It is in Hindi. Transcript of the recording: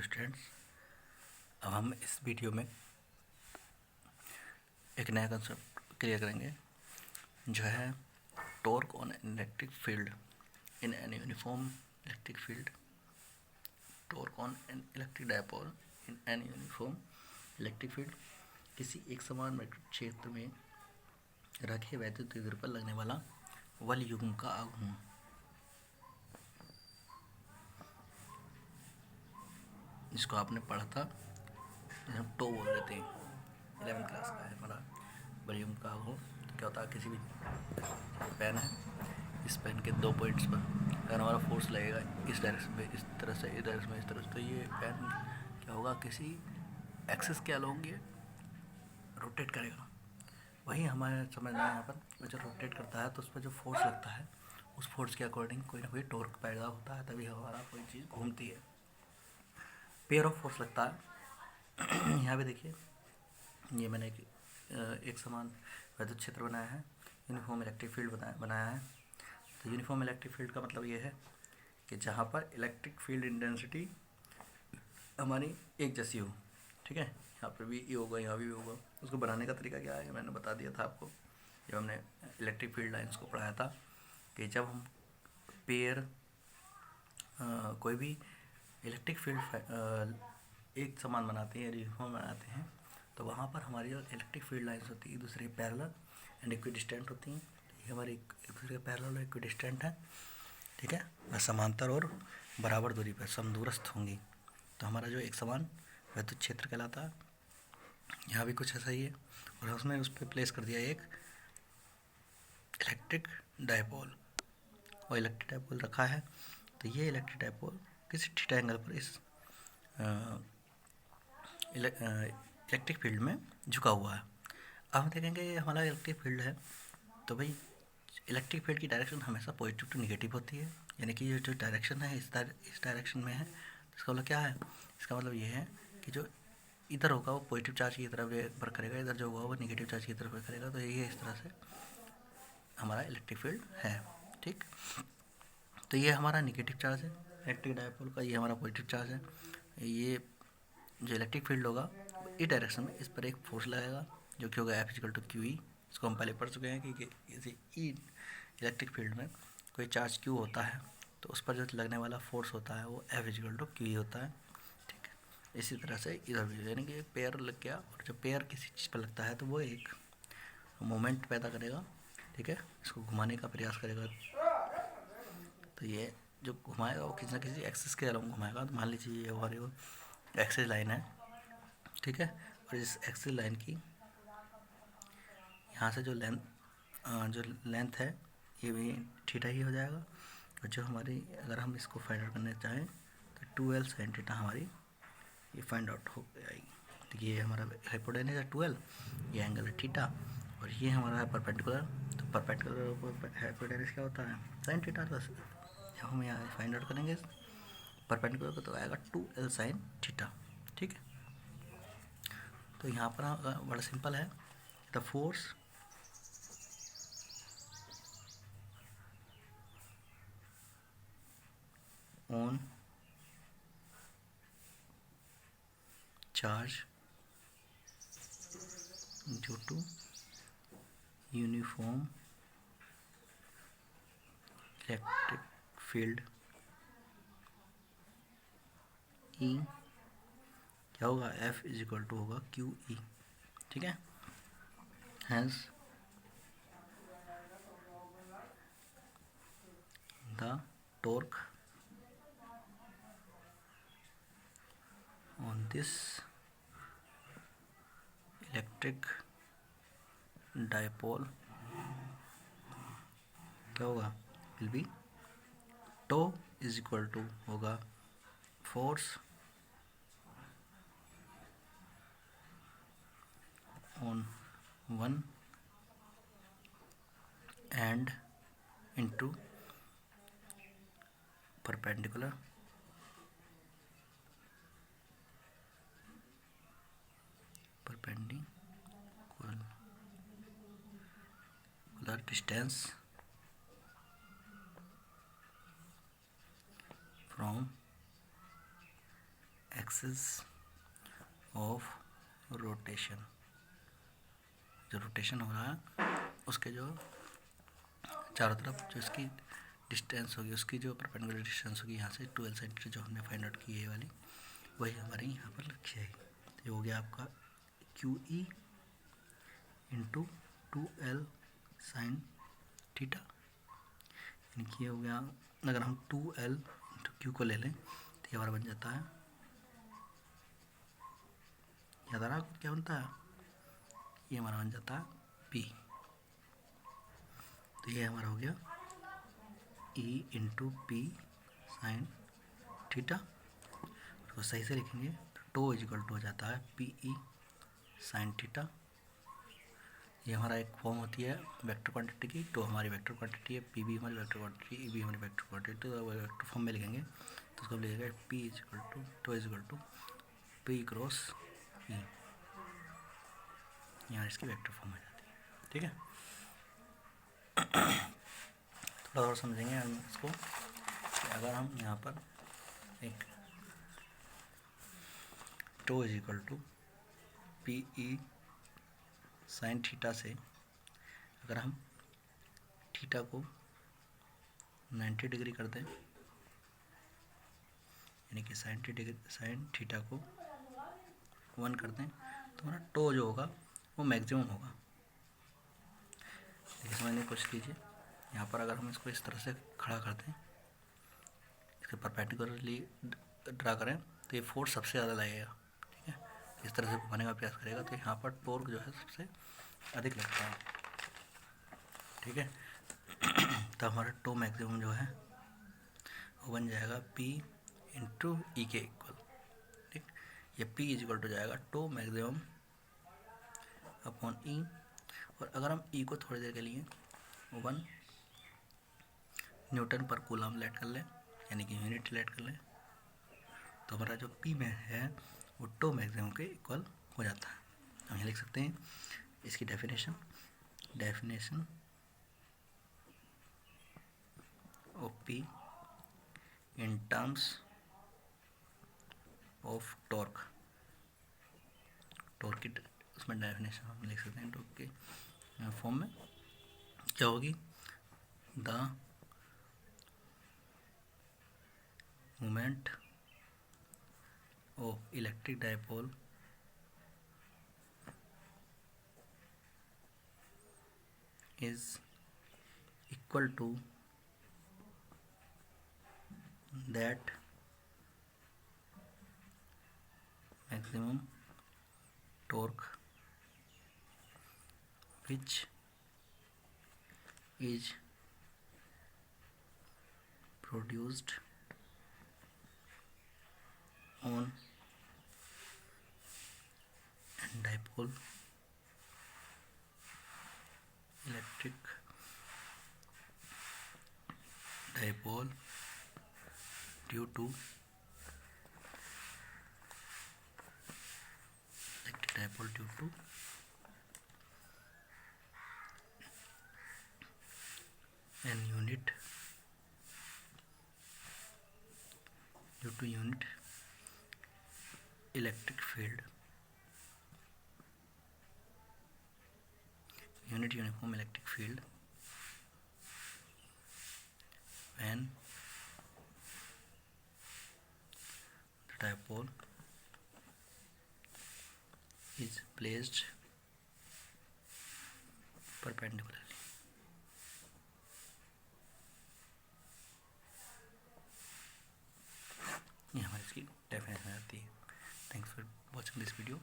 हेलो स्टूडेंट्स, अब हम इस वीडियो में एक नया कंसेप्ट क्लियर करेंगे जो है torque on electric field in an uniform electric field. Torque on an electric dipole in an uniform electric field. किसी एक समान विद्युत क्षेत्र में रखे वैद्युत द्विध्रुव पर लगने वाला बल युग्म का आघूर्ण। जिसको आपने पढ़ा था, हम टो बोल देते हैं, 11वीं क्लास का है हमारा बल युग्म का आघूर्ण। तो क्या होता है, किसी भी पेन है, इस पेन के 2 पॉइंट्स पर अगर हमारा फोर्स लगेगा इस डायरेक्शन में, इस तरह से, इस डायरेक्शन में, इस तरह से, तो ये पेन क्या होगा, किसी एक्सिस के अलोंग ये रोटेट करेगा। वही हमारे समझना है यहाँ पर, जब रोटेट करता है तो उस पर जो फोर्स लगता है उस फोर्स के अकॉर्डिंग कोई ना कोई टॉर्क पैदा होता है, तभी हमारा कोई चीज़ घूमती है। पेयर ऑफ फोर्स लगता है। यहाँ पे देखिए, ये मैंने एक समान वैद्युत क्षेत्र बनाया है, यूनिफॉर्म इलेक्ट्रिक फील्ड बनाया है। तो यूनिफॉर्म इलेक्ट्रिक फील्ड का मतलब ये है कि जहाँ पर इलेक्ट्रिक फील्ड इंटेंसिटी हमारी एक जैसी हो, ठीक है। यहाँ पर भी ये होगा, यहाँ भी होगा। उसको बनाने का तरीका क्या है, मैंने बता दिया था आपको जब हमने इलेक्ट्रिक फील्ड लाइंस को पढ़ाया था, कि जब हम पेयर कोई भी इलेक्ट्रिक फील्ड एक समान बनाते हैं, यूनिफॉर्म बनाते हैं, तो वहाँ पर हमारी जो इलेक्ट्रिक फील्ड लाइंस होती है एक दूसरे के पैरेलल एंड इक्विडिस्टेंट होती हैं। ये हमारी एक दूसरे के पैरेलल और इक्विडिस्टेंट है, ठीक है। वह समांतर और बराबर दूरी पर समदूरस्थ होंगी, तो हमारा जो एक समान वैद्युत क्षेत्र कहलाता है। यहाँ भी कुछ ऐसा ही है, और उसमें उस पर प्लेस कर दिया एक इलेक्ट्रिक डायपोल, और इलेक्ट्रिक डायपोल रखा है। तो ये इलेक्ट्रिक डायपोल किसी थीटा एंगल पर इस इलेक्ट्रिक फील्ड में झुका हुआ है। अब हम देखेंगे ये हमारा इलेक्ट्रिक फील्ड है, तो भाई इलेक्ट्रिक फील्ड की डायरेक्शन हमेशा पॉजिटिव टू नेगेटिव होती है, यानी कि ये जो डायरेक्शन है इस डायरेक्शन में है। इसका मतलब क्या है, इसका मतलब ये है कि जो इधर होगा वो पॉजिटिव चार्ज की तरफ वर्क करेगा, इधर जो होगा वो नेगेटिव चार्ज की तरफ वर्क करेगा। तो ये इस तरह से हमारा इलेक्ट्रिक फील्ड है, ठीक। तो ये हमारा नेगेटिव चार्ज है इलेक्ट्रिक डायपोल का, ये हमारा पॉजिटिव चार्ज है। ये जो इलेक्ट्रिक फील्ड होगा इस डायरेक्शन में, इस पर एक फोर्स लगेगा जो कि होगा F=QE। इसको हम पहले पढ़ चुके हैं कि इसी इलेक्ट्रिक फील्ड में कोई चार्ज Q होता है तो उस पर जो लगने वाला फोर्स होता है वो F=QE होता है, ठीक है। इसी तरह से इधर भी, यानी कि पेयर लग गया, और जब पेयर किसी चीज़ पर लगता है तो वो एक मोमेंट पैदा करेगा, ठीक है। इसको घुमाने का प्रयास करेगा, तो ये जो घुमाएगा वो किसी न किसी एक्सिस के अलोंग घुमाएगा। तो मान लीजिए ये हमारी वो एक्सिस लाइन है, ठीक है। और इस एक्सिस लाइन की यहाँ से जो लेंथ है ये भी थीटा ही हो जाएगा। और जो हमारी, अगर हम इसको फाइंड आउट करना चाहें तो 2L sin थीटा हमारी ये फाइंड आउट हो जाएगी। देखिए ये हमारा हाइपोटेनस है 2L, ये एंगल है थीटा, और ये हमारा है परपेंडिकुलर। तो परपेंडिकुलर हाइपोटेनस क्या होता है, sin थीटा। तो जब हम यहाँ फाइंड आउट करेंगे परपेंडिकुलर को तो आएगा 2L sin थीटा, ठीक है। तो यहाँ पर बड़ा सिंपल है, the force on charge due to uniform electric field E क्या होगा, F= होगा QE, ठीक है। Hence the torque on this electric dipole क्या होगा, विल बी τ होगा force on one end into perpendicular distance from axis of rotation, जो रोटेशन हो रहा है उसके जो चारों तरफ जो इसकी डिस्टेंस होगी, उसकी जो परपेंडिकुलर डिस्टेंस होगी यहाँ से 12 सेंटीमीटर जो हमने फाइंड आउट की है वाली, वही हमारे यहाँ पर लिखी है। तो ये हो गया आपका Q E into 2L sine theta, यानी कि ये हो गया, अगर हम 2L इंटू क्यू को ले लें तो ये हमारा बन जाता है, याद आ रहा है क्या बनता है, ये हमारा बन जाता है P। तो ये हमारा हो गया E into P sine theta. उसको सही से लिखेंगे तो टो इजिकल टू हो जाता है पी ई साइन थीटा। ये हमारा एक फॉर्म होती है वेक्टर क्वांटिटी की, टो हमारी वेक्टर क्वांटिटी है, पी बी हमारी वेक्टर क्वांटिटी, ई बी हमारी वेक्टर क्वांटिटी। तो वेक्टर फॉर्म में लिखेंगे तो उसको लिखेगा P equal to tau equal to P cross E, यहाँ इसकी वेक्टर फॉर्म आ जाती है। ठीक है, थोड़ा और समझेंगे हम इसको। अगर हम यहाँ पर एक tau is equal to P E sine theta से अगर हम थीटा को 90 डिग्री कर दें, यानी कि साइन थीटा को 1 कर दें, तो हमारा टो जो होगा वो मैक्सिमम होगा। देखिए समझने की कोशिश कीजिए, यहाँ पर अगर हम इसको इस तरह से खड़ा कर दें, इसके परपेंडिकुलरली ड्रा करें, तो ये फोर्स सबसे ज़्यादा लगेगा। ठीक है, इस तरह से घुमाने का प्रयास करेगा तो यहाँ पर टॉर्क जो है सबसे अधिक लगता है। ठीक है, तो हमारा टो मैक्सिमम जो है वो बन जाएगा P इंटू ई के इक्वल। ठीक, ये P इज इक्वल टू जाएगा टो मैक्सिमम अपॉन ई, और अगर हम ई को थोड़ी देर के लिए 1 न्यूटन पर कूलम लेट कर लें, यानी कि यूनिट लेट कर लें, तो हमारा जो P में है वो टो मैक्सिमम के इक्वल हो जाता है। हम यहाँ लिख सकते हैं इसकी definition of P in terms of torque की उसमें डेफिनेशन हम लिख सकते हैं टॉर्क के फॉर्म में क्या होगी, the moment of electric dipole is equal to that maximum torque which is produced on dipole electric dipole due to an unit electric field, unit uniform electric field when the dipole is placed perpendicularly. ये हमारी इसकी डेफिनेशन आती है। Thanks for watching this video.